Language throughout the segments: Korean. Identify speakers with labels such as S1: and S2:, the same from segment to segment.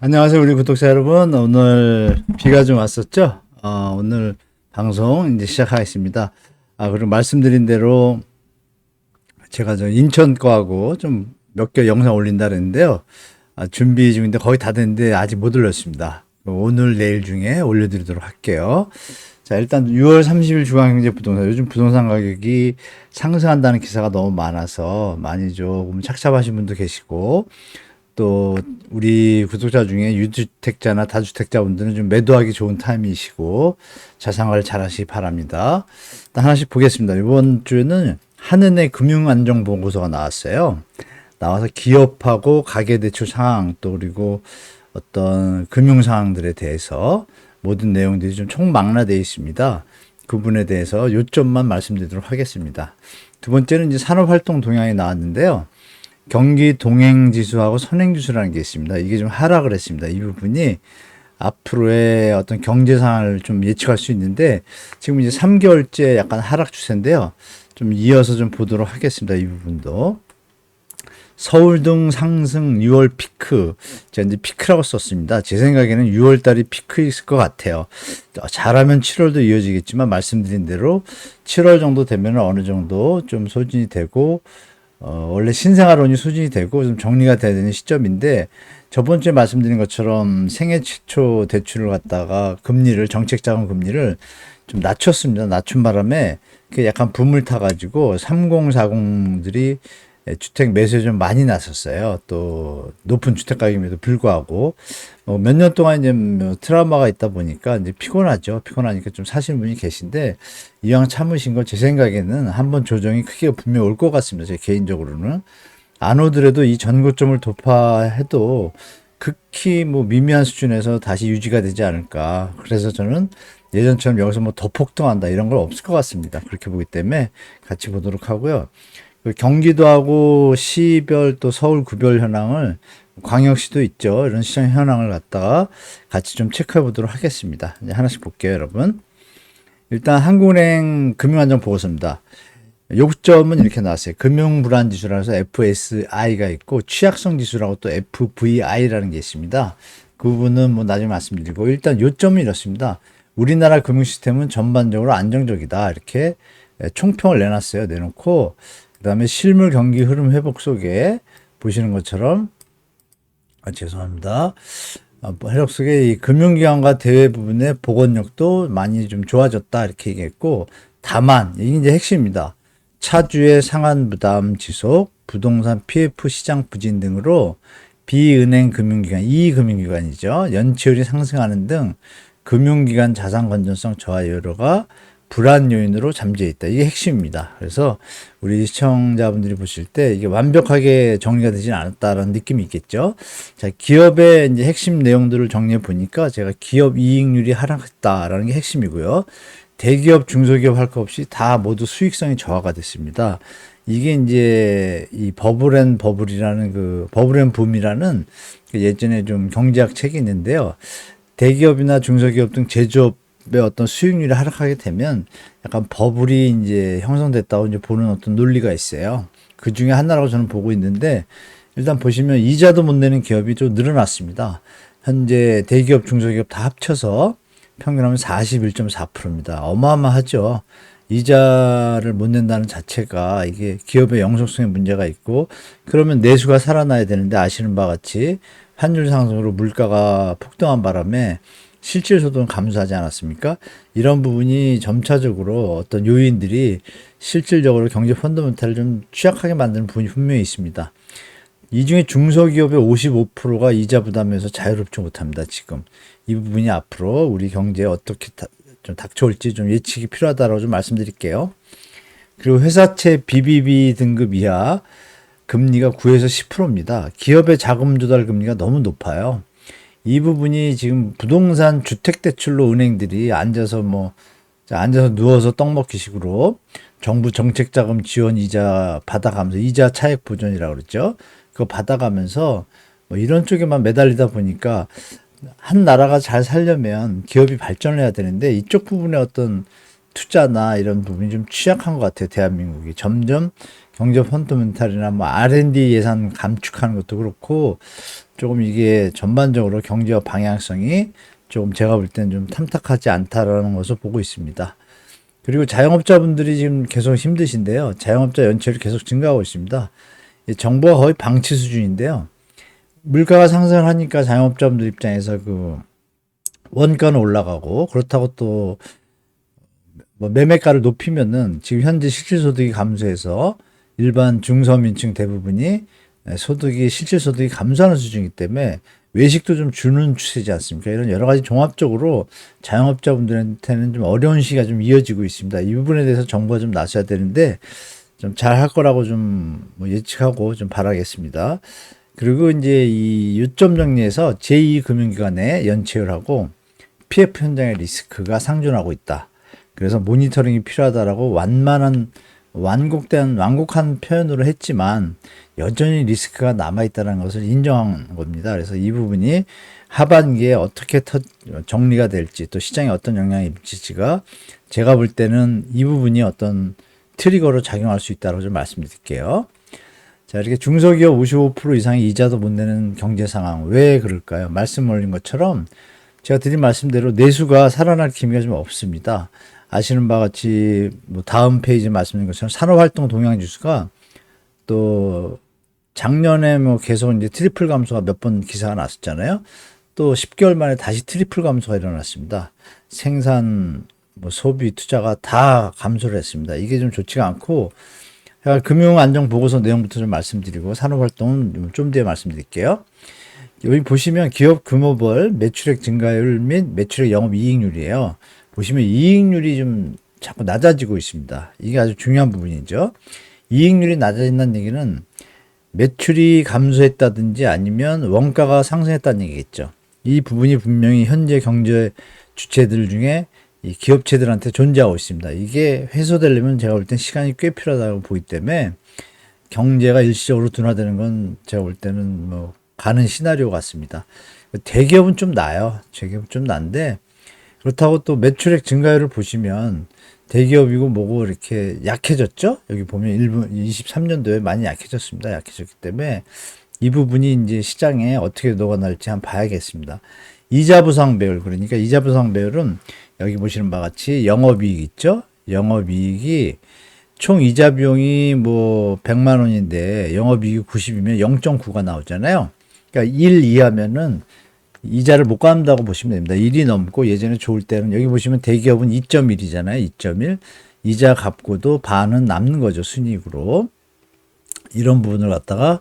S1: 안녕하세요, 우리 구독자 여러분. 오늘 비가 좀 왔었죠? 오늘 방송 이제 시작하겠습니다. 그리고 말씀드린 대로 제가 저 인천 거하고 좀 몇 개 영상 올린다 그랬는데요. 준비 중인데 거의 다 됐는데 아직 못 올렸습니다. 오늘, 내일 중에 올려드리도록 할게요. 자, 일단 6월 30일 중앙경제 부동산. 요즘 부동산 가격이 상승한다는 기사가 너무 많아서 많이 조금 착잡하신 분도 계시고, 또 우리 구독자 중에 유주택자나 다주택자분들은 좀 매도하기 좋은 타임이시고 자산관리 잘 하시기 바랍니다. 일단 하나씩 보겠습니다. 이번 주에는 한은의 금융안정보고서가 나왔어요. 나와서 기업하고 가계대출 상황 또 그리고 어떤 금융 상황들에 대해서 모든 내용들이 좀 총망라되어 있습니다. 그 부분에 대해서 요점만 말씀드리도록 하겠습니다. 두 번째는 이제 산업활동 동향이 나왔는데요. 경기 동행지수하고 선행지수라는 게 있습니다. 이게 좀 하락을 했습니다. 이 부분이 앞으로의 어떤 경제 상황을 좀 예측할 수 있는데 지금 이제 3개월째 약간 하락 추세인데요. 좀 이어서 좀 보도록 하겠습니다. 이 부분도. 서울 등 상승 6월 피크. 제가 이제 피크라고 썼습니다. 제 생각에는 6월 달이 피크일 것 같아요. 잘하면 7월도 이어지겠지만 말씀드린 대로 7월 정도 되면 어느 정도 좀 소진이 되고 원래 신생아론이 수준이 되고 좀 정리가 돼야 되는 시점인데 저번 주에 말씀드린 것처럼 생애 최초 대출을 갖다가 금리를 정책자금 금리를 좀 낮췄습니다. 낮춘 바람에 그 약간 붐을 타가지고 3040들이 주택 매수에 좀 많이 나섰어요. 또 높은 주택 가격임에도 불구하고 몇 년 동안 이제 뭐 트라우마가 있다 보니까 이제 피곤하죠. 피곤하니까 좀 사시는 분이 계신데 이왕 참으신 거 제 생각에는 한번 조정이 크게 분명히 올 것 같습니다. 제 개인적으로는 안 오더라도 이 전고점을 돌파해도 극히 뭐 미미한 수준에서 다시 유지가 되지 않을까. 그래서 저는 예전처럼 여기서 뭐 더 폭등한다 이런 건 없을 것 같습니다. 그렇게 보기 때문에 같이 보도록 하고요. 그 경기도하고 시별 또 서울 구별 현황을 광역시도 있죠. 이런 시장 현황을 갖다가 같이 좀 체크해 보도록 하겠습니다. 이제 하나씩 볼게요, 여러분. 일단 한국은행 금융안정 보고서입니다. 요점은 이렇게 나왔어요. 금융불안 지수라서 FSI가 있고 취약성 지수라고 또 FVI라는 게 있습니다. 그 부분은 뭐 나중에 말씀드리고 일단 요점은 이렇습니다. 우리나라 금융 시스템은 전반적으로 안정적이다. 이렇게 총평을 내놨어요. 내놓고 그다음에 실물 경기 흐름 회복 속에 보시는 것처럼 죄송합니다. 회복 속에 이 금융기관과 대외 부분의 보건력도 많이 좀 좋아졌다 이렇게 얘기했고 다만 이게 이제 핵심입니다. 차주의 상한 부담 지속, 부동산 PF 시장 부진 등으로 비은행 금융기관, 이 금융기관이죠. 연체율이 상승하는 등 금융기관 자산 건전성 저하 여러가 불안 요인으로 잠재 있다. 이게 핵심입니다. 그래서 우리 시청자분들이 보실 때 이게 완벽하게 정리가 되지 않았다라는 느낌이 있겠죠. 자, 기업의 이제 핵심 내용들을 정리해 보니까 제가 기업 이익률이 하락했다라는 게 핵심이고요. 대기업, 중소기업 할 것 없이 다 모두 수익성이 저하가 됐습니다. 이게 이제 이 버블이라는 그 버블앤붐이라는 그 예전에 좀 경제학 책이 있는데요. 대기업이나 중소기업 등 제조업의 어떤 수익률이 하락하게 되면 약간 버블이 이제 형성됐다고 이제 보는 어떤 논리가 있어요. 그 중에 하나라고 저는 보고 있는데 일단 보시면 이자도 못 내는 기업이 좀 늘어났습니다. 현재 대기업, 중소기업 다 합쳐서 평균하면 41.4%입니다. 어마어마하죠. 이자를 못 낸다는 자체가 이게 기업의 영속성에 문제가 있고 그러면 내수가 살아나야 되는데 아시는 바와 같이 환율 상승으로 물가가 폭등한 바람에 실질 소득은 감소하지 않았습니까? 이런 부분이 점차적으로 어떤 요인들이 실질적으로 경제 펀더멘탈을 좀 취약하게 만드는 부분이 분명히 있습니다. 이 중에 중소기업의 55%가 이자 부담에서 자유롭지 못합니다. 지금 이 부분이 앞으로 우리 경제에 어떻게 좀 닥쳐올지 좀 예측이 필요하다고 좀 말씀드릴게요. 그리고 회사채 BBB 등급 이하 금리가 9에서 10%입니다. 기업의 자금 조달 금리가 너무 높아요. 이 부분이 지금 부동산 주택대출로 은행들이 앉아서 누워서 떡 먹기 식으로 정부 정책자금 지원 이자 받아가면서 이자 차액 보전이라고 그랬죠. 그거 받아가면서 뭐 이런 쪽에만 매달리다 보니까 한 나라가 잘 살려면 기업이 발전을 해야 되는데 이쪽 부분에 어떤 투자나 이런 부분이 좀 취약한 것 같아요. 대한민국이 점점 경제 펀더멘탈이나 뭐 R&D 예산 감축하는 것도 그렇고 조금 이게 전반적으로 경제와 방향성이 조금 제가 볼 때는 좀 탐탁하지 않다라는 것을 보고 있습니다. 그리고 자영업자분들이 지금 계속 힘드신데요. 자영업자 연체율이 계속 증가하고 있습니다. 정부가 거의 방치 수준인데요. 물가가 상승을 하니까 자영업자분들 입장에서 그 원가는 올라가고 그렇다고 또 뭐 매매가를 높이면은 지금 현재 실질소득이 감소해서 일반 중서민층 대부분이 소득이 실질소득이 감소하는 수준이기 때문에 외식도 좀 주는 추세지 않습니까? 이런 여러 가지 종합적으로 자영업자분들한테는 좀 어려운 시기가 좀 이어지고 있습니다. 이 부분에 대해서 정부가 좀 나서야 되는데 좀 잘 할 거라고 좀뭐 예측하고 좀 바라겠습니다. 그리고 이제 이 요점 정리에서 제2금융기관의 연체율하고 PF 현장의 리스크가 상존하고 있다. 그래서 모니터링이 필요하다라고 완곡한 표현으로 했지만 여전히 리스크가 남아있다는 것을 인정한 겁니다. 그래서 이 부분이 하반기에 어떻게 정리가 될지 또 시장에 어떤 영향이 미칠지가 제가 볼 때는 이 부분이 어떤 트리거로 작용할 수 있다고 좀 말씀드릴게요. 자, 이렇게 중소기업 55% 이상의 이자도 못 내는 경제 상황. 왜 그럴까요? 말씀 올린 것처럼 제가 드린 말씀대로 내수가 살아날 기미가 좀 없습니다. 아시는 바와 같이 뭐 다음 페이지에 말씀드린 것처럼 산업활동 동향지수가 또 작년에 뭐 계속 이제 트리플 감소가 몇 번 기사가 났었잖아요. 또 10개월 만에 다시 트리플 감소가 일어났습니다. 생산, 뭐 소비, 투자가 다 감소를 했습니다. 이게 좀 좋지가 않고 금융안정보고서 내용부터 좀 말씀드리고 산업활동은 좀 뒤에 말씀드릴게요. 여기 보시면 기업 규모별 매출액 증가율 및 매출액 영업이익률이에요. 보시면 이익률이 좀 자꾸 낮아지고 있습니다. 이게 아주 중요한 부분이죠. 이익률이 낮아진다는 얘기는 매출이 감소했다든지 아니면 원가가 상승했다는 얘기겠죠. 이 부분이 분명히 현재 경제 주체들 중에 이 기업체들한테 존재하고 있습니다. 이게 해소되려면 제가 볼 땐 시간이 꽤 필요하다고 보기 때문에 경제가 일시적으로 둔화되는 건 제가 볼 때는 뭐 가는 시나리오 같습니다. 대기업은 좀 나아요. 대기업은 좀 난데 그렇다고 또 매출액 증가율을 보시면 대기업이고 뭐고 이렇게 약해졌죠? 여기 보면 23년도에 많이 약해졌습니다. 약해졌기 때문에 이 부분이 이제 시장에 어떻게 녹아날지 한번 봐야겠습니다. 이자 부상 배율, 그러니까 이자 부상 배율은 여기 보시는 바와 같이 영업이익 있죠? 영업이익이 총 이자 비용이 뭐 100만 원인데 영업이익이 90이면 0.9가 나오잖아요. 그러니까 1 이하면은 이자를 못 갚는다고 보시면 됩니다. 1이 넘고 예전에 좋을 때는 여기 보시면 대기업은 2.1이잖아요. 2.1. 이자 갚고도 반은 남는 거죠. 순이익으로. 이런 부분을 갖다가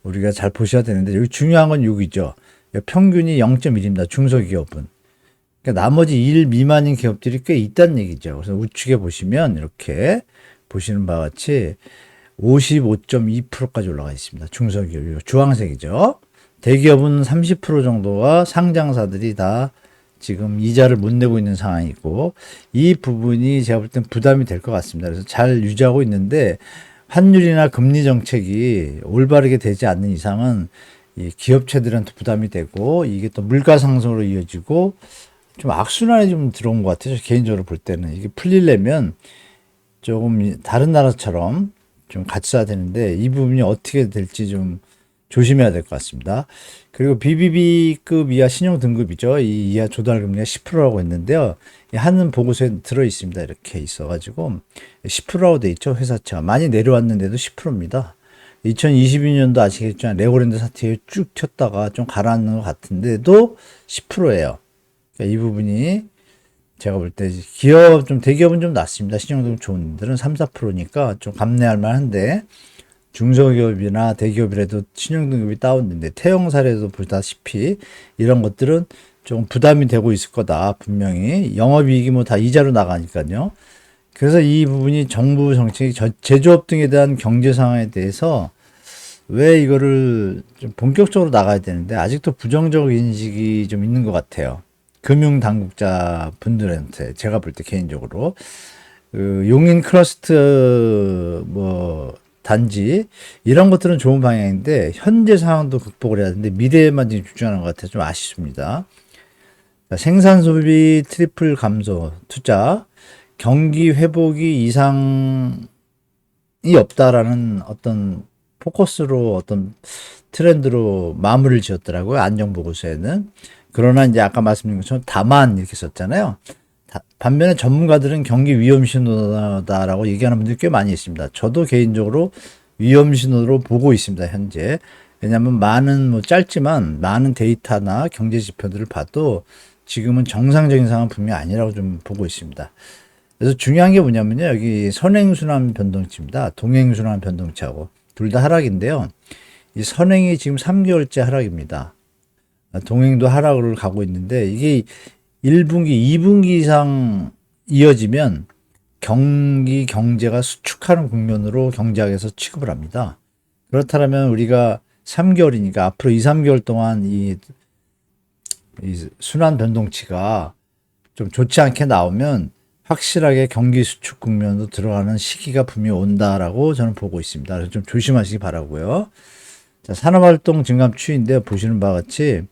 S1: 우리가 잘 보셔야 되는데 여기 중요한 건 여기죠. 평균이 0.1입니다. 중소기업은. 그러니까 나머지 1 미만인 기업들이 꽤 있다는 얘기죠. 그래서 우측에 보시면 이렇게 보시는 바와 같이 55.2%까지 올라가 있습니다. 중소기업이 주황색이죠. 대기업은 30% 정도가 상장사들이 다 지금 이자를 못 내고 있는 상황이고 이 부분이 제가 볼 땐 부담이 될 것 같습니다. 그래서 잘 유지하고 있는데 환율이나 금리 정책이 올바르게 되지 않는 이상은 이 기업체들한테 부담이 되고 이게 또 물가 상승으로 이어지고 좀 악순환이 좀 들어온 것 같아요. 개인적으로 볼 때는 이게 풀리려면 조금 다른 나라처럼 좀 같이 써야 되는데 이 부분이 어떻게 될지 좀 조심해야 될 것 같습니다. 그리고 BBB급 이하 신용 등급이죠. 이 이하 조달금리가 10%라고 했는데요. 하는 보고서에 들어 있습니다. 이렇게 있어가지고 10%라고 돼 있죠. 회사채가 많이 내려왔는데도 10%입니다. 2022년도 아시겠지만 레고랜드 사태에 쭉 튀었다가 좀 가라앉는 것 같은데도 10%예요. 그러니까 이 부분이 제가 볼 때 기업 좀 대기업은 좀 낮습니다. 신용등급 좋은 데들은 3, 4%니까 좀 감내할 만한데 중소기업이나 대기업이라도 신용등급이 다운된데 태영 사례도 보다시피 이런 것들은 좀 부담이 되고 있을 거다. 분명히 영업이익이 뭐 다 이자로 나가니까요. 그래서 이 부분이 정부 정책이 제조업 등에 대한 경제 상황에 대해서 왜 이거를 좀 본격적으로 나가야 되는데 아직도 부정적 인식이 좀 있는 것 같아요. 금융 당국자 분들한테 제가 볼 때 개인적으로 그 용인 클러스터 뭐 단지 이런 것들은 좋은 방향인데 현재 상황도 극복을 해야 되는데 미래에만 지금 집중하는 것 같아서 좀 아쉽습니다. 생산 소비 트리플 감소 투자 경기 회복이 이상 없다라는 어떤 포커스로 어떤 트렌드로 마무리를 지었더라고요. 안정보고서에는. 그러나 이제 아까 말씀드린 것처럼 다만 이렇게 썼잖아요. 반면에 전문가들은 경기 위험 신호다라고 얘기하는 분들이 꽤 많이 있습니다. 저도 개인적으로 위험 신호로 보고 있습니다, 현재. 왜냐하면 많은 뭐 짧지만 많은 데이터나 경제 지표들을 봐도 지금은 정상적인 상황은 분명히 아니라고 좀 보고 있습니다. 그래서 중요한 게 뭐냐면요. 여기 선행순환 변동치입니다. 동행순환 변동치하고 둘 다 하락인데요. 이 선행이 지금 3개월째 하락입니다. 동행도 하락을 가고 있는데 이게 1분기, 2분기 이상 이어지면 경제가 수축하는 국면으로 경제학에서 취급을 합니다. 그렇다면 우리가 3개월이니까 앞으로 2, 3개월 동안 이 순환 변동치가 좀 좋지 않게 나오면 확실하게 경기 수축 국면으로 들어가는 시기가 분명히 온다라고 저는 보고 있습니다. 그래서 좀 조심하시기 바라고요. 자, 산업활동 증감 추이인데 보시는 바와 같이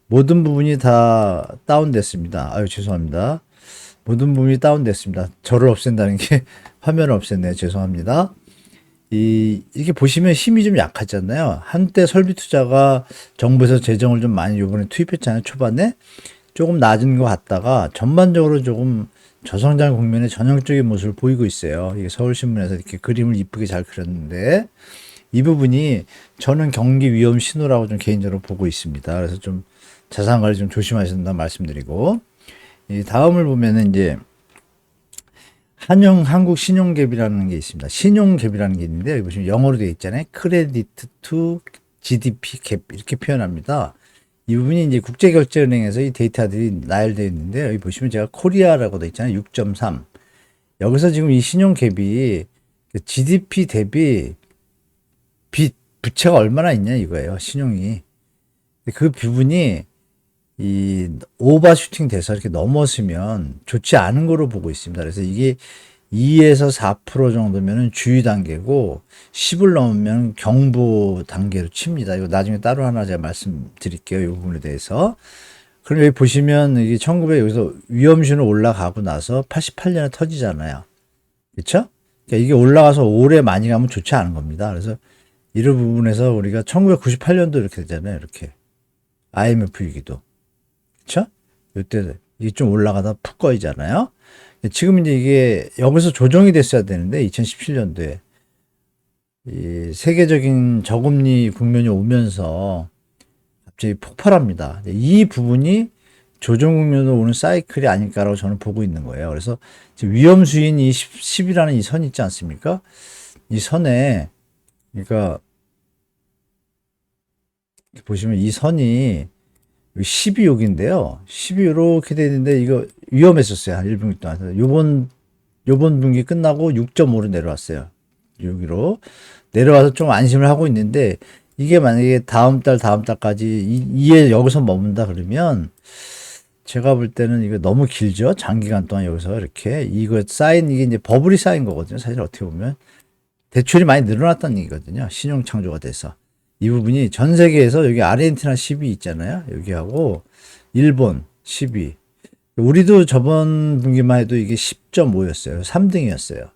S1: 모든 부분이 다 다운됐습니다. 아유, 죄송합니다. 모든 부분이 다운됐습니다. 저를 없앤다는 게 화면을 없앴네요. 죄송합니다. 이렇게 보시면 힘이 좀 약하잖아요. 한때 설비 투자가 정부에서 재정을 좀 많이 요번에 투입했잖아요. 초반에 조금 낮은 것 같다가 전반적으로 조금 저성장 국면의 전형적인 모습을 보이고 있어요. 이게 서울신문에서 이렇게 그림을 이쁘게 잘 그렸는데 이 부분이 저는 경기 위험 신호라고 좀 개인적으로 보고 있습니다. 그래서 좀 자산 관리 좀 조심하셔야 된다 말씀드리고 이 다음을 보면은 이제 한국 신용갭이라는 게 있습니다. 신용갭이라는 게 있는데 여기 보시면 영어로 되어 있잖아요. 크레디트 투 GDP 갭 이렇게 표현합니다. 이 부분이 이제 국제결제은행에서 이 데이터들이 나열되어 있는데 여기 보시면 제가 코리아라고 되어 있잖아요. 6.3. 여기서 지금 이 신용갭이 GDP 대비 부채가 얼마나 있냐 이거예요. 신용이. 그 부분이 이 오버슈팅 돼서 이렇게 넘어서면 좋지 않은 거로 보고 있습니다. 그래서 이게 2에서 4% 정도면은 주의 단계고 10을 넘으면 경보 단계로 칩니다. 이거 나중에 따로 하나 제가 말씀드릴게요. 이 부분에 대해서. 그럼 여기 보시면 이게 1900 여기서 위험신호 올라가고 나서 88년에 터지잖아요. 그렇죠? 그러니까 이게 올라가서 오래 많이 가면 좋지 않은 겁니다. 그래서 이런 부분에서 우리가 1998년도 이렇게 되잖아요. 이렇게 IMF 위기도. 그렇죠? 이때 이게 좀 올라가다 푹 꺼이잖아요. 지금 이제 이게 여기서 조정이 됐어야 되는데 2017년도에 이 세계적인 저금리 국면이 오면서 갑자기 폭발합니다. 이 부분이 조정 국면으로 오는 사이클이 아닐까라고 저는 보고 있는 거예요. 그래서 지금 위험 수인 이 10이라는 이 선 있지 않습니까? 이 선에 그러니까 보시면 이 선이 10이 여기인데요. 10이 이렇게 되어 있는데 이거 위험했었어요. 한 1분기 동안. 요번 분기 끝나고 6.5로 내려왔어요. 여기로. 내려와서 좀 안심을 하고 있는데 이게 만약에 다음 달까지 이에 여기서 머문다 그러면 제가 볼 때는 이거 너무 길죠. 장기간 동안 여기서 이렇게 이게 이제 버블이 쌓인 거거든요. 사실 어떻게 보면. 대출이 많이 늘어났다는 얘기거든요. 신용 창조가 돼서. 이 부분이 전 세계에서 여기 아르헨티나 10이 있잖아요. 여기하고 일본 10이. 우리도 저번 분기만 해도 이게 10.5였어요. 3등이었어요.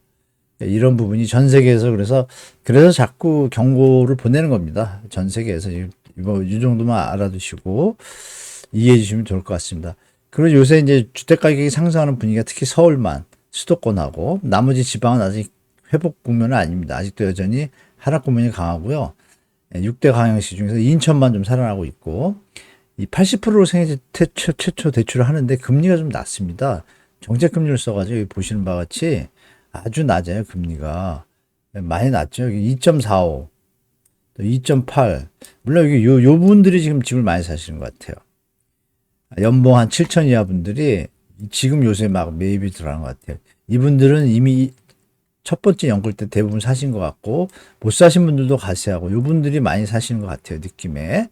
S1: 이런 부분이 전 세계에서 그래서 자꾸 경고를 보내는 겁니다. 전 세계에서 이 정도만 알아두시고 이해해 주시면 좋을 것 같습니다. 그리고 요새 이제 주택 가격이 상승하는 분위기가 특히 서울만 수도권하고 나머지 지방은 아직 회복 국면은 아닙니다. 아직도 여전히 하락 국면이 강하고요. 6대 강행시 중에서 인천만 좀 살아나고 있고 이 80%로 생애 최초 대출을 하는데 금리가 좀 낮습니다. 정책금리를 써가지고 여기 보시는 바와 같이 아주 낮아요. 금리가 많이 낮죠. 여기 2.45, 또 2.8. 물론 여기 요 분들이 지금 집을 많이 사시는 것 같아요. 연봉 한 7천 이하 분들이 지금 요새 막 매입이 들어가는 것 같아요. 이분들은 이미 첫 번째 연끌 때 대부분 사신 것 같고 못 사신 분들도 가세하고 요 분들이 많이 사시는 것 같아요. 느낌에.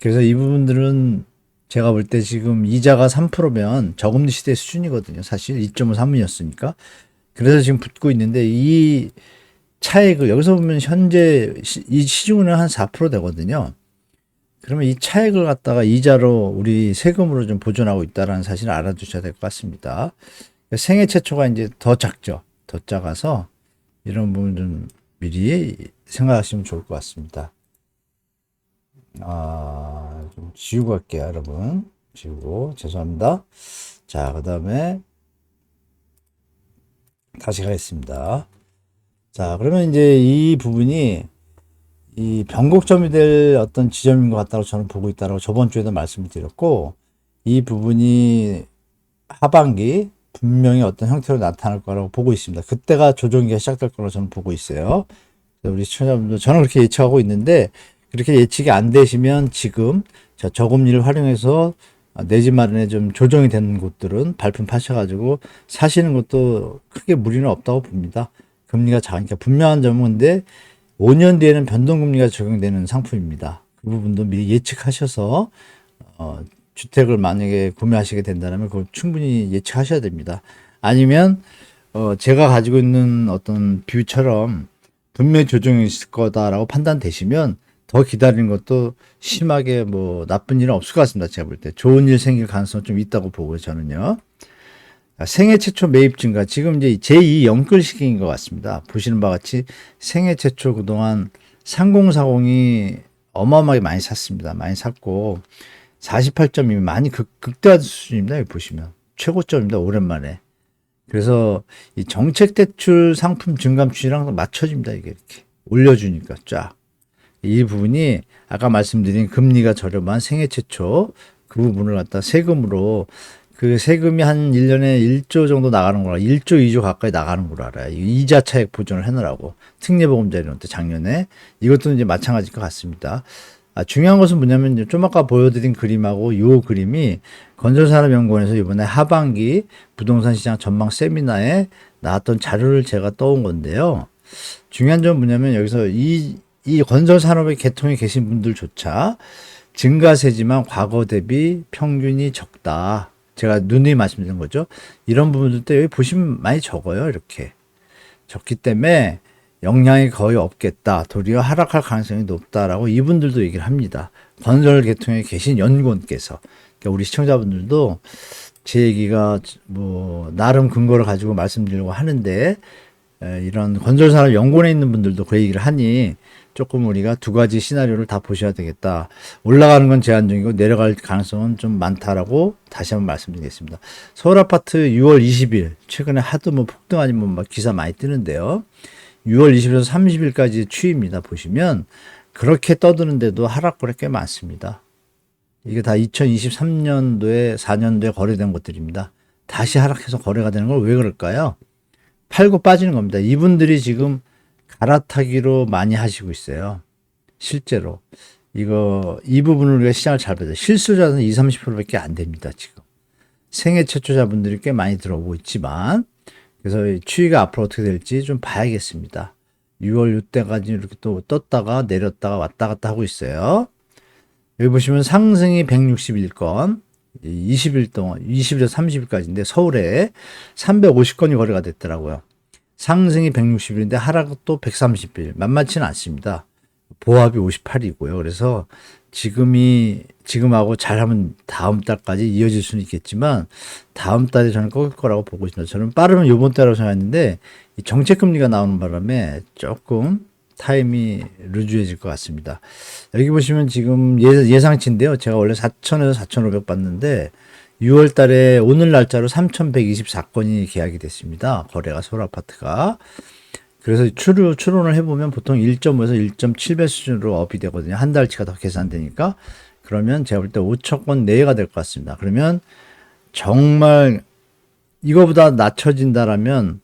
S1: 그래서 이 부분들은 제가 볼 때 지금 이자가 3%면 저금리 시대 수준이거든요. 사실 2.5, 3이었으니까. 그래서 지금 붙고 있는데 이 차액을 여기서 보면 현재 이 시중은행 한 4% 되거든요. 그러면 이 차액을 갖다가 이자로 우리 세금으로 좀 보존하고 있다는 사실을 알아두셔야 될 것 같습니다. 생애 최초가 이제 더 작죠. 더 작아서 이런 부분 좀 미리 생각하시면 좋을 것 같습니다. 좀 지우고 갈게요, 여러분. 지우고, 죄송합니다. 자, 그 다음에 다시 가겠습니다. 자, 그러면 이제 이 부분이 이 변곡점이 될 어떤 지점인 것 같다고 저는 보고 있다고 저번 주에도 말씀을 드렸고, 이 부분이 하반기 분명히 어떤 형태로 나타날 거라고 보고 있습니다. 그때가 조정기가 시작될 거라고 저는 보고 있어요. 우리 시청자분들, 저는 그렇게 예측하고 있는데, 그렇게 예측이 안 되시면 지금 저금리를 활용해서 내 집 마련에 좀 조정이 되는 곳들은 발품 파셔가지고 사시는 것도 크게 무리는 없다고 봅니다. 금리가 작으니까 분명한 점은 근데 5년 뒤에는 변동금리가 적용되는 상품입니다. 그 부분도 미리 예측하셔서 주택을 만약에 구매하시게 된다면 그걸 충분히 예측하셔야 됩니다. 아니면 제가 가지고 있는 어떤 뷰처럼 분명히 조정이 있을 거다라고 판단되시면 더 기다리는 것도 심하게 뭐 나쁜 일은 없을 것 같습니다. 제가 볼 때 좋은 일 생길 가능성은 좀 있다고 보고요. 저는요. 생애 최초 매입 증가, 지금 이제 제2 영끌 시기인 것 같습니다. 보시는 바와 같이 생애 최초 그동안 3040이 어마어마하게 많이 샀습니다. 많이 샀고 48점이면 많이 극대화 수준입니다. 여기 보시면 최고점입니다. 오랜만에. 그래서 이 정책 대출 상품 증감 추이랑 맞춰집니다. 이게 이렇게 올려주니까 쫙. 이 부분이 아까 말씀드린 금리가 저렴한 생애 최초 그 부분을 갖다 세금으로, 그 세금이 한 1년에 1조 정도 나가는 거라, 1조, 2조 가까이 나가는 걸 알아요. 이자 차익 보존을 해놓으라고. 특례보험자 이런 때 작년에. 이것도 이제 마찬가지일 것 같습니다. 중요한 것은 뭐냐면 좀 아까 보여드린 그림하고 이 그림이 건설산업연구원에서 이번에 하반기 부동산 시장 전망 세미나에 나왔던 자료를 제가 떠온 건데요. 중요한 점은 뭐냐면 여기서 이 건설산업의 계통에 계신 분들조차 증가세지만 과거 대비 평균이 적다. 제가 누누이 말씀드린 거죠. 이런 부분들도 여기 보시면 많이 적어요. 이렇게. 적기 때문에 영향이 거의 없겠다. 도리어 하락할 가능성이 높다라고 이분들도 얘기를 합니다. 건설 계통에 계신 연구원께서. 그러니까 우리 시청자분들도 제 얘기가 뭐 나름 근거를 가지고 말씀드리려고 하는데, 이런 건설산업 연구원에 있는 분들도 그 얘기를 하니 조금 우리가 두 가지 시나리오를 다 보셔야 되겠다. 올라가는 건 제한적이고 내려갈 가능성은 좀 많다라고 다시 한번 말씀드리겠습니다. 서울 아파트 6월 20일 최근에 하도 뭐 폭등 아니면 막 기사 많이 뜨는데요. 6월 20일에서 30일까지 추이입니다. 보시면 그렇게 떠드는데도 하락거래 꽤 많습니다. 이게 다 2023년도에 4년도에 거래된 것들입니다. 다시 하락해서 거래가 되는 걸 왜 그럴까요? 팔고 빠지는 겁니다. 이분들이 지금 갈아타기로 많이 하시고 있어요. 실제로. 이 부분을 우리가 시장을 잘 봐야 돼요. 실수자는 20, 30%밖에 안 됩니다. 지금. 생애 최초자분들이 꽤 많이 들어오고 있지만, 그래서 추이가 앞으로 어떻게 될지 좀 봐야겠습니다. 6월 이때까지 이렇게 또 떴다가 내렸다가 왔다 갔다 하고 있어요. 여기 보시면 상승이 161건, 20일 동안, 20일에서 30일까지인데 서울에 350건이 거래가 됐더라고요. 상승이 160일인데 하락도 130일. 만만치는 않습니다. 보합이 58이고요. 그래서 지금하고 잘하면 다음 달까지 이어질 수는 있겠지만 다음 달에 저는 꺾을 거라고 보고 있습니다. 저는 빠르면 이번 달이라고 생각했는데 정책금리가 나오는 바람에 조금 타임이 루즈해질 것 같습니다. 여기 보시면 지금 예상치인데요. 제가 원래 4,000에서 4,500 봤는데 6월 달에 오늘 날짜로 3,124건이 계약이 됐습니다. 거래가 서울 아파트가. 그래서 추론을 해보면 보통 1.5에서 1.7배 수준으로 업이 되거든요. 한 달치가 더 계산되니까. 그러면 제가 볼 때 5천 건 내외가 될 것 같습니다. 그러면 정말 이거보다 낮춰진다라면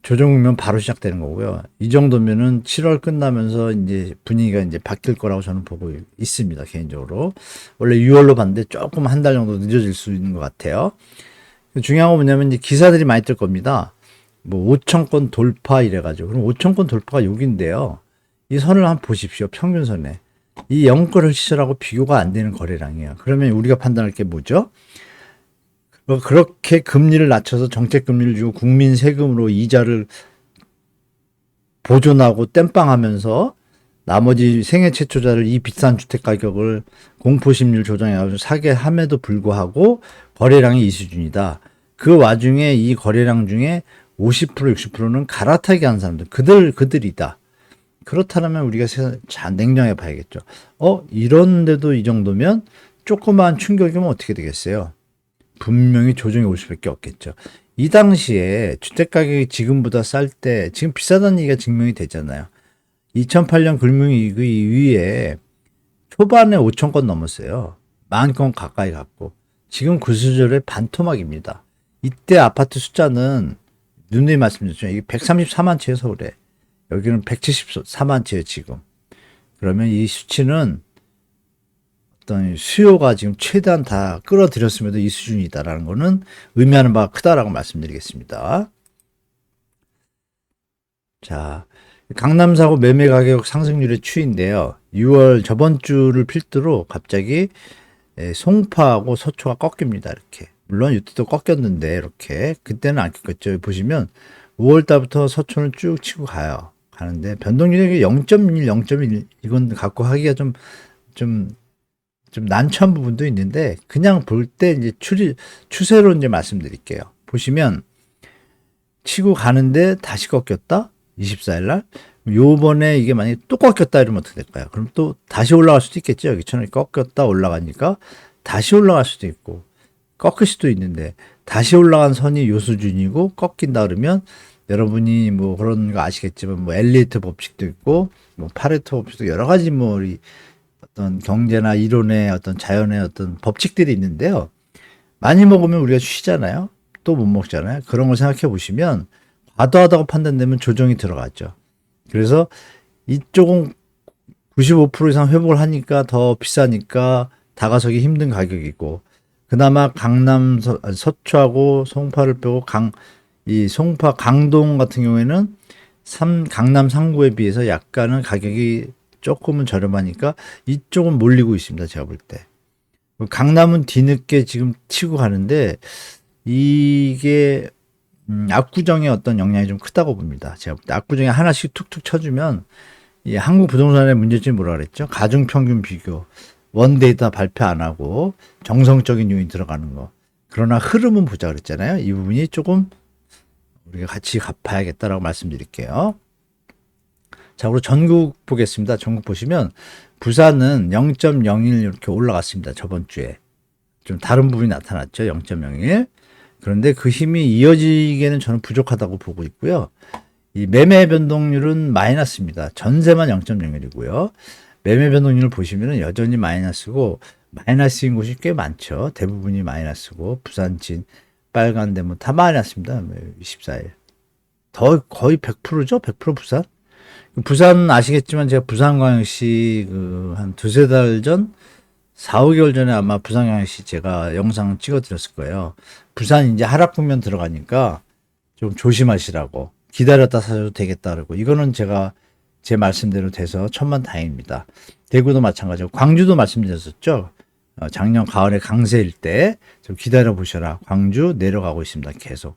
S1: 조정이면 바로 시작되는 거고요. 이 정도면은 7월 끝나면서 이제 분위기가 이제 바뀔 거라고 저는 보고 있습니다. 개인적으로. 원래 6월로 봤는데 조금 한 달 정도 늦어질 수 있는 것 같아요. 중요한 건 뭐냐면 이제 기사들이 많이 뜰 겁니다. 뭐 5천 건 돌파 이래가지고. 그럼 5천 건 돌파가 여기인데요. 이 선을 한번 보십시오. 평균선에. 이 영끌을 시절하고 비교가 안 되는 거래량이에요. 그러면 우리가 판단할 게 뭐죠? 그렇게 금리를 낮춰서 정책 금리를 주고 국민 세금으로 이자를 보존하고 땜빵하면서 나머지 생애 최초자를 이 비싼 주택 가격을 공포심리를 조정해가지고 사게 함에도 불구하고 거래량이 이 수준이다. 그 와중에 이 거래량 중에 50% 60%는 갈아타기 한 사람들, 그들이다. 그렇다면 우리가 냉정해 봐야겠죠. 이런데도 이 정도면 조그마한 충격이면 어떻게 되겠어요? 분명히 조정이 올 수밖에 없겠죠. 이 당시에 주택 가격이 지금보다 쌀 때 지금 비싸다는 얘기가 증명이 되잖아요. 2008년 금융위기 이후에 초반에 5천 건 넘었어요. 10,000건 가까이 갔고 지금 그 수준의 반토막입니다. 이때 아파트 숫자는 누누이 말씀드렸죠. 이게 134만 채에 서울에 여기는 174만 채에 지금. 그러면 이 수치는 어떤 수요가 지금 최대한 다 끌어들였음에도 이 수준이다라는 거는 의미하는 바가 크다라고 말씀드리겠습니다. 자, 강남 사고 매매 가격 상승률의 추이인데요. 6월 저번 주를 필두로 갑자기 송파하고 서초가 꺾입니다. 이렇게. 물론 이때도 꺾였는데 이렇게 그때는 안 꺾였죠. 보시면 5월 달부터 서초는 쭉 치고 가는데 변동률이 0.1, 0.1 이건 갖고 하기가 좀 난처한 부분도 있는데 그냥 볼 때 이제 추세로 이제 말씀드릴게요. 보시면 치고 가는데 다시 꺾였다. 24일 날. 요번에 이게 만약에 또 꺾였다 이러면 어떻게 될까요? 그럼 또 다시 올라갈 수도 있겠죠. 여기처럼 꺾였다 올라가니까 다시 올라갈 수도 있고 꺾일 수도 있는데 다시 올라간 선이 요 수준이고 꺾인다 그러면 여러분이 뭐 그런 거 아시겠지만 뭐 엘리트 법칙도 있고 뭐 파레토 법칙도 여러 가지 뭐 우리 어떤 경제나 이론의 어떤 자연의 어떤 법칙들이 있는데요. 많이 먹으면 우리가 쉬잖아요. 또 못 먹잖아요. 그런 걸 생각해 보시면 과도하다고 판단되면 조정이 들어가죠. 그래서 이쪽은 95% 이상 회복을 하니까 더 비싸니까 다가서기 힘든 가격이고 그나마 강남 서초하고 송파를 빼고 이 송파 강동 같은 경우에는 강남 3구에 비해서 약간은 가격이 조금은 저렴하니까 이쪽은 몰리고 있습니다. 제가 볼 때. 강남은 뒤늦게 지금 치고 가는데 이게 압구정의 어떤 영향이 좀 크다고 봅니다. 제가 볼 때 압구정에 하나씩 툭툭 쳐주면 이 한국 부동산의 문제점이 뭐라 그랬죠? 가중평균 비교, 원데이터 발표 안 하고 정성적인 요인 들어가는 거. 그러나 흐름은 보자 그랬잖아요. 이 부분이 조금 우리가 같이 봐야겠다라고 말씀드릴게요. 자, 그리고 전국 보겠습니다. 전국 보시면 부산은 0.01 이렇게 올라갔습니다. 저번 주에. 좀 다른 부분이 나타났죠. 0.01. 그런데 그 힘이 이어지기에는 저는 부족하다고 보고 있고요. 이 매매 변동률은 마이너스입니다. 전세만 0.01이고요. 매매 변동률을 보시면 여전히 마이너스고 마이너스인 곳이 꽤 많죠. 대부분이 마이너스고 부산, 진, 빨간 데뭐 다 마이너스입니다. 24일. 더 거의 100%죠. 100% 부산. 부산 아시겠지만 제가 부산광역시 한 두세 달 전, 4, 5개월 전에 아마 부산광역시 제가 영상 찍어 드렸을 거예요. 부산 이제 하락 국면 들어가니까 좀 조심하시라고 기다렸다 사셔도 되겠다 그러고 이거는 제가 제 말씀대로 돼서 천만다행입니다. 대구도 마찬가지고 광주도 말씀드렸었죠. 작년 가을에 강세일 때 좀 기다려 보셔라. 광주 내려가고 있습니다. 계속.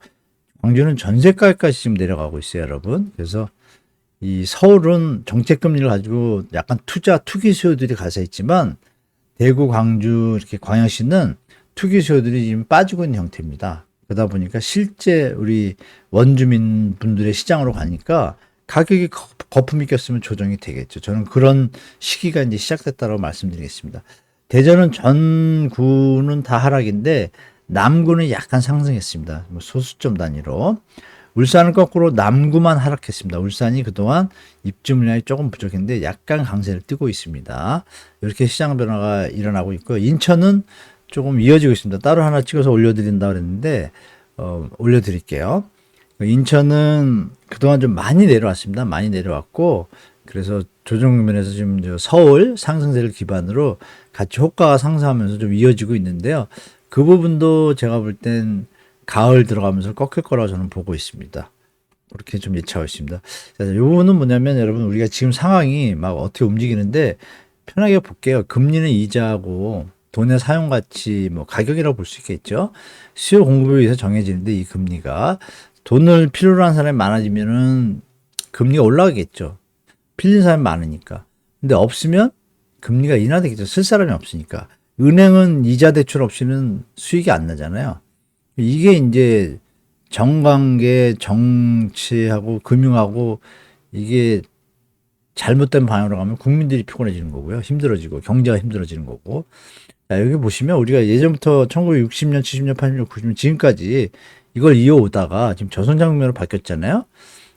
S1: 광주는 전세가까지 지금 내려가고 있어요, 여러분. 그래서 이 서울은 정책금리를 가지고 약간 투기 수요들이 가서 있지만 대구, 광주, 이렇게 광역시는 투기 수요들이 지금 빠지고 있는 형태입니다. 그러다 보니까 실제 우리 원주민 분들의 시장으로 가니까 가격이 거품이 꼈으면 조정이 되겠죠. 저는 그런 시기가 이제 시작됐다고 말씀드리겠습니다. 대전은 전구는 다 하락인데 남구는 약간 상승했습니다. 소수점 단위로. 울산은 거꾸로 남구만 하락했습니다. 울산이 그동안 입주 물량이 조금 부족했는데 약간 강세를 띠고 있습니다. 이렇게 시장 변화가 일어나고 있고 인천은 조금 이어지고 있습니다. 따로 하나 찍어서 올려드린다 그랬는데 올려드릴게요. 인천은 그동안 좀 많이 내려왔습니다. 많이 내려왔고 그래서 조정 국면에서 지금 서울 상승세를 기반으로 같이 호가가 상승하면서 좀 이어지고 있는데요. 그 부분도 제가 볼 땐 가을 들어가면서 꺾일 거라고 저는 보고 있습니다. 그렇게 좀 예측하고 있습니다. 자, 이 부분은 뭐냐면 여러분 우리가 지금 상황이 막 어떻게 움직이는데 편하게 볼게요. 금리는 이자하고 돈의 사용 가치 뭐 가격이라고 볼 수 있겠죠. 수요 공급에 의해서 정해지는데 이 금리가 돈을 필요로 하는 사람이 많아지면은 금리가 올라가겠죠. 필린 사람이 많으니까. 근데 없으면 금리가 인하되겠죠. 쓸 사람이 없으니까. 은행은 이자 대출 없이는 수익이 안 나잖아요. 이게 이제 정관계, 정치하고 금융하고 이게 잘못된 방향으로 가면 국민들이 피곤해지는 거고요. 힘들어지고 경제가 힘들어지는 거고. 자, 여기 보시면 우리가 예전부터 1960년, 70년, 80년, 90년 지금까지 이걸 이어오다가 지금 저성장 국면으로 바뀌었잖아요.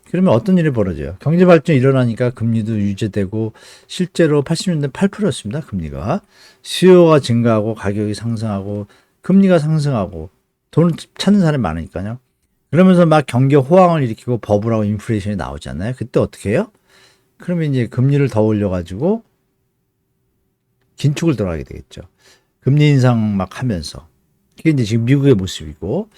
S1: 그러면 어떤 일이 벌어져요? 경제 발전이 일어나니까 금리도 유지되고 실제로 80년대 8%였습니다. 금리가. 수요가 증가하고 가격이 상승하고 금리가 상승하고 돈을 찾는 사람이 많으니까요. 그러면서 막 경기 호황을 일으키고 버블하고 인플레이션이 나오잖아요. 그때 어떻게 해요? 그러면 이제 금리를 더 올려가지고 긴축을 들어가게 되겠죠. 금리 인상 막 하면서. 그게 이제 지금 미국의 모습이고,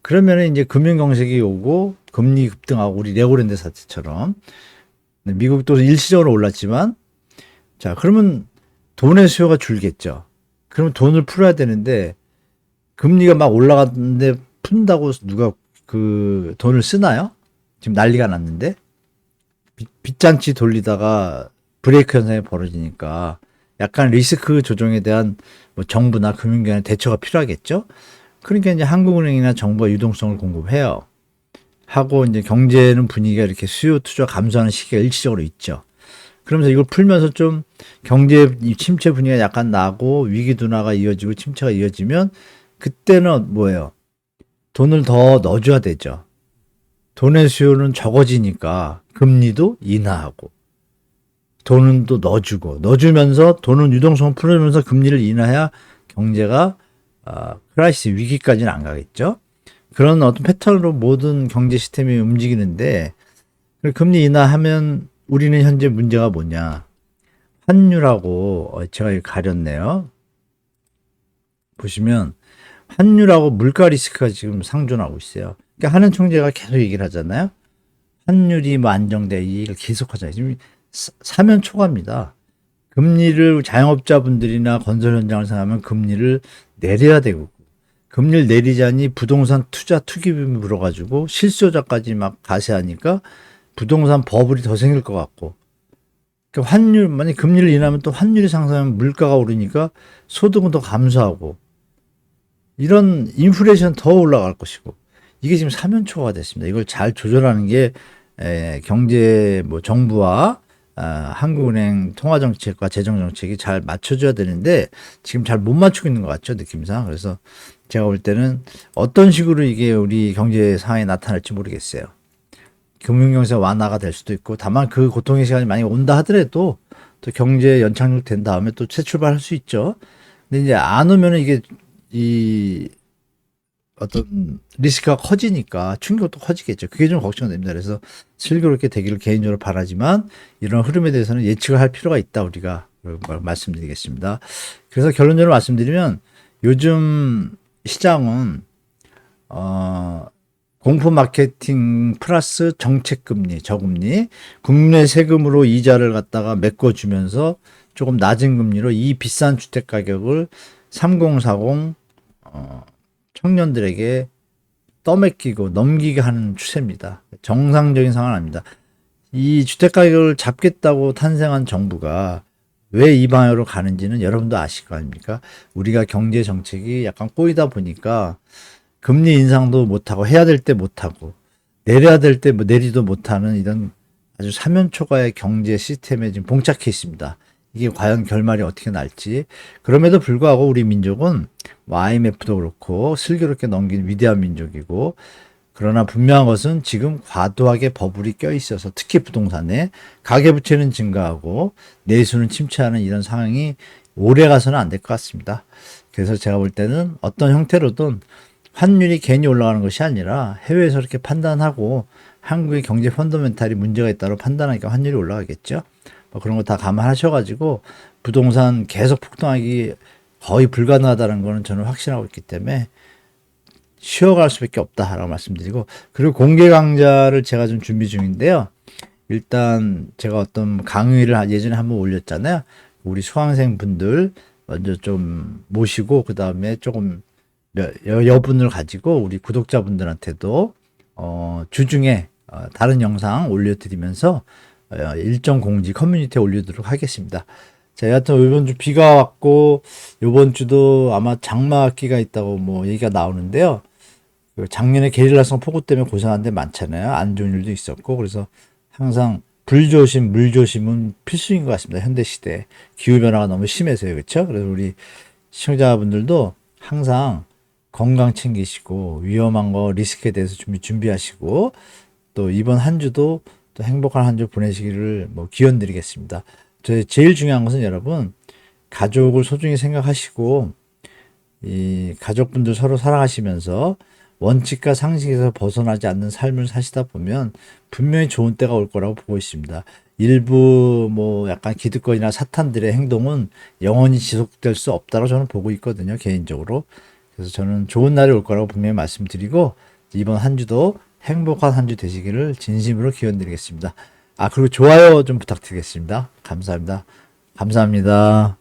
S1: 그러면 이제 금융경색이 오고, 금리 급등하고, 우리 레고랜드 사태처럼. 미국도 일시적으로 올랐지만, 자, 그러면 돈의 수요가 줄겠죠. 그러면 돈을 풀어야 되는데, 금리가 막 올라갔는데 푼다고 누가 그 돈을 쓰나요? 지금 난리가 났는데. 빚잔치 돌리다가 브레이크 현상이 벌어지니까 약간 리스크 조정에 대한 뭐 정부나 금융기관의 대처가 필요하겠죠. 그러니까 이제 한국은행이나 정부가 유동성을 공급해요. 하고 이제 경제는 분위기가 이렇게 수요 투자 감소하는 시기가 일시적으로 있죠. 그러면서 이걸 풀면서 좀 경제 침체 분위기가 약간 나고 위기 둔화가 이어지고 침체가 이어지면 그때는 뭐예요? 돈을 더 넣어줘야 되죠. 돈의 수요는 적어지니까 금리도 인하하고 돈은 또 넣어주면서 돈은 유동성을 풀어주면서 금리를 인하해야 경제가 크라이시스 위기까지는 안 가겠죠. 그런 어떤 패턴으로 모든 경제 시스템이 움직이는데 금리 인하하면 우리는 현재 문제가 뭐냐. 환율하고 제가 여기 가렸네요. 보시면 환율하고 물가 리스크가 지금 상존하고 있어요. 그러니까 하는 총재가 계속 얘기를 하잖아요. 환율이 뭐 안정돼 이 얘기를 계속 하잖아요. 지금 사면 초과입니다. 금리를 자영업자분들이나 건설 현장을 생각하면 금리를 내려야 되고 금리를 내리자니 부동산 투자 투기금이 불어가지고 실수요자까지 막 가세하니까 부동산 버블이 더 생길 것 같고 그러니까 환율 만약 금리를 인하면 또 환율이 상승하면 물가가 오르니까 소득은 더 감소하고 이런 인플레이션 더 올라갈 것이고 이게 지금 사면초가 됐습니다. 이걸 잘 조절하는 게 경제 뭐 정부와 한국은행 통화정책과 재정정책이 잘 맞춰줘야 되는데 지금 잘 못 맞추고 있는 것 같죠 느낌상. 그래서 제가 볼 때는 어떤 식으로 이게 우리 경제 상황에 나타날지 모르겠어요. 금융경제 완화가 될 수도 있고 다만 그 고통의 시간이 만약에 온다 하더라도 또 경제 연착륙 된 다음에 또 재출발할 수 있죠. 근데 이제 안 오면은 이게 이 어떤 리스크가 커지니까 충격도 커지겠죠. 그게 좀 걱정됩니다. 그래서 슬기롭게 되기를 개인적으로 바라지만 이런 흐름에 대해서는 예측을 할 필요가 있다 우리가 말씀드리겠습니다. 그래서 결론적으로 말씀드리면 요즘 시장은 공포 마케팅 플러스 정책 금리, 저금리, 국내 세금으로 이자를 갖다가 메꿔주면서 조금 낮은 금리로 이 비싼 주택 가격을 3040 청년들에게 떠맡기고 넘기게 하는 추세입니다. 정상적인 상황은 아닙니다. 이 주택 가격을 잡겠다고 탄생한 정부가 왜 이 방향으로 가는지는 여러분도 아실 거 아닙니까? 우리가 경제 정책이 약간 꼬이다 보니까 금리 인상도 못하고 해야 될 때 못하고 내려야 될 때 뭐 내리도 못하는 이런 아주 사면초가의 경제 시스템에 지금 봉착해 있습니다. 이게 과연 결말이 어떻게 날지. 그럼에도 불구하고 우리 민족은 뭐 IMF도 그렇고 슬기롭게 넘긴 위대한 민족이고 그러나 분명한 것은 지금 과도하게 버블이 껴있어서 특히 부동산에 가계부채는 증가하고 내수는 침체하는 이런 상황이 오래 가서는 안 될 것 같습니다. 그래서 제가 볼 때는 어떤 형태로든 환율이 괜히 올라가는 것이 아니라 해외에서 이렇게 판단하고 한국의 경제 펀더멘탈이 문제가 있다고 판단하니까 환율이 올라가겠죠. 뭐 그런 거 다 감안하셔가지고 부동산 계속 폭등하기 거의 불가능하다는 거는 저는 확신하고 있기 때문에 쉬어갈 수밖에 없다라고 말씀드리고 그리고 공개 강좌를 제가 좀 준비 중인데요. 일단 제가 어떤 강의를 예전에 한번 올렸잖아요. 우리 수강생 분들 먼저 좀 모시고 그 다음에 조금 여분을 가지고 우리 구독자분들한테도 주중에 다른 영상 올려드리면서 일정 공지 커뮤니티에 올리도록 하겠습니다. 자, 여하튼 이번 주 비가 왔고 이번 주도 아마 장마기가 있다고 뭐 얘기가 나오는데요. 작년에 게릴라성 폭우 때문에 고생한 데 많잖아요. 안 좋은 일도 있었고 그래서 항상 불조심, 물조심은 필수인 것 같습니다. 현대 시대 기후 변화가 너무 심해서요, 그렇죠? 그래서 우리 시청자분들도 항상 건강 챙기시고 위험한 거 리스크에 대해서 준비하시고 또 이번 한 주도 또 행복한 한 주 보내시기를 뭐 기원드리겠습니다. 제일 중요한 것은 여러분 가족을 소중히 생각하시고 이 가족분들 서로 사랑하시면서 원칙과 상식에서 벗어나지 않는 삶을 사시다 보면 분명히 좋은 때가 올 거라고 보고 있습니다. 일부 뭐 약간 기득권이나 사탄들의 행동은 영원히 지속될 수 없다고 저는 보고 있거든요, 개인적으로. 그래서 저는 좋은 날이 올 거라고 분명히 말씀드리고 이번 한 주도 행복한 한 주 되시기를 진심으로 기원드리겠습니다. 그리고 좋아요 좀 부탁드리겠습니다. 감사합니다. 감사합니다.